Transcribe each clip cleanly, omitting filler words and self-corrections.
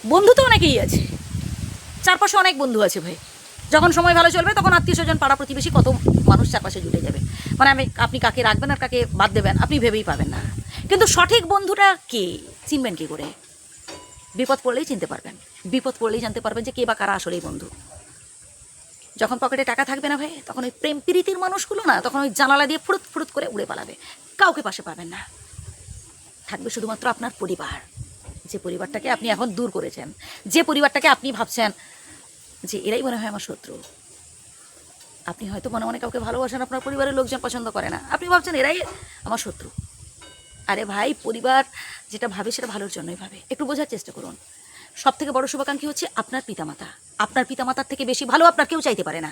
বন্ধু তো অনেকেই আছে, চারপাশে অনেক বন্ধু আছে ভাই। যখন সময় ভালো চলবে তখন আত্মীয় স্বজন পাড়া প্রতিবেশী কত মানুষ চারপাশে জুটে যাবে, মানে আপনি কাকে রাখবেন আর কাকে বাদ দেবেন আপনি ভেবেই পাবেন না। কিন্তু সঠিক বন্ধুটা কে চিনবেন কী করে? বিপদ পড়লেই চিনতে পারবেন, বিপদ পড়লেই জানতে পারবেন যে কে বা কারা আসলেই বন্ধু। যখন পকেটে টাকা থাকবে না ভাই, তখন ওই প্রেম প্রীতির মানুষগুলো না, তখন ওই জানালা দিয়ে ফুরুত ফুরুত করে উড়ে পালাবে, কাউকে পাশে পাবেন না। থাকবে শুধুমাত্র আপনার পরিবার, যে পরিবারটাকে আপনি এখন দূর করেছেন, যে পরিবারটাকে আপনি ভাবছেন যে এরাই মনে হয় আমার শত্রু। আপনি হয়তো মনে মনে কাউকে ভালোবাসেন, আপনার পরিবারের লোকজন পছন্দ করে না, আপনি ভাবছেন এরাই আমার শত্রু। আরে ভাই, পরিবার যেটা ভাবে সেটা ভালোর জন্যই ভাবে, একটু বোঝার চেষ্টা করুন। সব থেকে বড় শুভাকাঙ্ক্ষী হচ্ছে আপনার পিতামাতা। আপনার পিতামাতার থেকে বেশি ভালো আপনার কেউ চাইতে পারে না।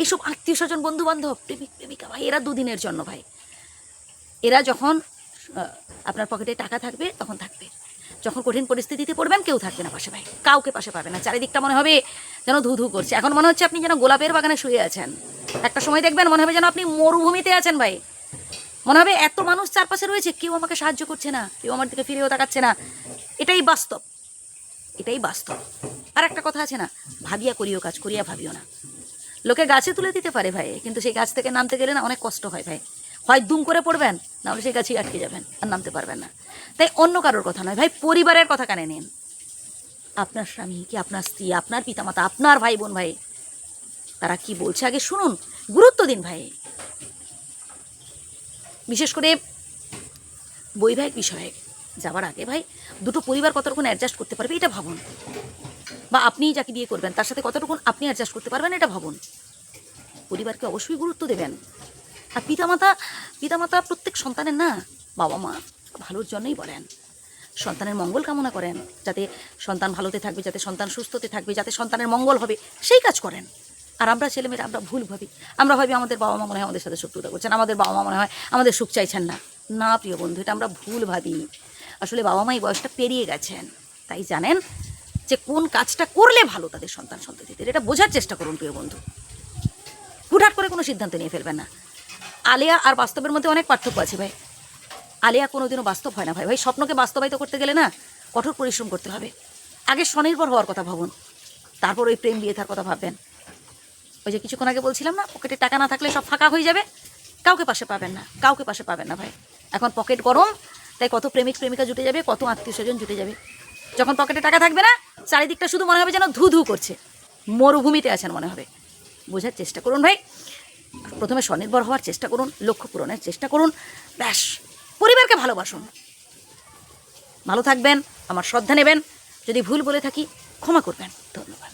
এইসব আত্মীয় স্বজন, বন্ধু বান্ধব, প্রেমিক প্রেমিকা ভাই, এরা দুদিনের জন্য ভাই। এরা যখন আপনার পকেটে টাকা থাকবে তখন থাকবে, যখন কঠিন পরিস্থিতিতে পড়বেন কেউ থাকবে না পাশে ভাই, কাউকে পাশে পাবে না। চারিদিকটা মনে হবে যেন ধু ধু করছে। এখন মনে হচ্ছে আপনি যেন গোলাপের বাগানে শুয়ে আছেন, একটা সময় দেখবেন মনে হবে যেন আপনি মরুভূমিতে আছেন ভাই। মনে হবে এত মানুষ চারপাশে রয়েছে, কেউ আমাকে সাহায্য করছে না, কেউ আমার দিকে ফিরেও তাকাচ্ছে না। এটাই বাস্তব, এটাই বাস্তব। আর একটা কথা আছে না, ভাবিয়া করিও কাজ, করিয়া ভাবিও না। লোকে গাছে তুলে দিতে পারে ভাই, কিন্তু সেই গাছ থেকে নামতে গেলে না অনেক কষ্ট হয় ভাই। হয় দুম করে পড়বেন, নাহলে সেই গাছেই আটকে যাবেন আর নামতে পারবেন না। তাই অন্য কারোর কথা নয় ভাই, পরিবারের কথা কানে নিন। আপনার স্বামী কি, আপনার স্ত্রী, আপনার পিতামাতা, আপনার ভাই বোন ভাই, তারা কি বলছে আগে শুনুন, গুরুত্ব দিন ভাই। বিশেষ করে বৈবাহিক বিষয়ে যাওয়ার আগে ভাই, দুটো পরিবার কতটুকুন অ্যাডজাস্ট করতে পারবে এটা ভাবুন। বা আপনি যাকে বিয়ে করবেন তার সাথে কতটুকুন আপনি অ্যাডজাস্ট করতে পারবেন এটা ভাবুন। পরিবারকে অবশ্যই গুরুত্ব দেবেন। আর পিতামাতা, পিতামাতা প্রত্যেক সন্তানের না, বাবা মা ভালোর জন্যই বলেন, সন্তানের মঙ্গল কামনা করেন, যাতে সন্তান ভালোতে থাকবে, যাতে সন্তান সুস্থতে থাকবে, যাতে সন্তানের মঙ্গল হবে, সেই কাজ করেন। আর আমরা ছেলেমেয়েরা আমরা ভুল ভাবি, আমরা ভাবি আমাদের বাবা মা মনে হয় আমাদের সাথে শত্রুতা করছেন, আমাদের বাবা মা মনে হয় আমাদের সুখ চাইছেন না। না প্রিয় বন্ধু, এটা আমরা ভুল ভাবি। আসলে বাবা মা এই বয়সটা পেরিয়ে গেছেন, তাই জানেন যে কোন কাজটা করলে ভালো তাদের সন্তান সন্ততিদের, এটা বোঝার চেষ্টা করুন প্রিয় বন্ধু। হুটহাট করে কোনো সিদ্ধান্ত নিয়ে ফেলবেন না। আলেয়া আর বাস্তবের মধ্যে অনেক পার্থক্য আছে ভাই। আলেয়া কোনোদিনও বাস্তব হয় না ভাই। স্বপ্নকে বাস্তবায়িত করতে গেলে না কঠোর পরিশ্রম করতে হবে। আগে স্বনির্ভর হওয়ার কথা ভাবুন, তারপর ওই প্রেম বিয়ে থার কথা ভাববেন। ওই যে কিছুক্ষণ আগে বলছিলাম না, পকেটে টাকা না থাকলে সব ফাঁকা হয়ে যাবে, কাউকে পাশে পাবেন না, কাউকে পাশে পাবেন না ভাই। এখন পকেট গরম, তাই কত প্রেমিক প্রেমিকা জুটে যাবে, কত আত্মীয় স্বজন জুটে যাবে। যখন পকেটে টাকা থাকবে না, চারিদিকটা শুধু মনে হবে যেন ধু ধু করছে, মরুভূমিতে আছেন মনে হবে। বোঝার চেষ্টা করুন ভাই। প্রথমে স্বনির্ভর হওয়ার চেষ্টা করুন, লক্ষ্য পূরণের চেষ্টা করুন, ব্যাস। পরিবারকে ভালোবাসুন। ভালো থাকবেন, আমার শ্রদ্ধা নেবেন। যদি ভুল বলে থাকি ক্ষমা করবেন। ধন্যবাদ।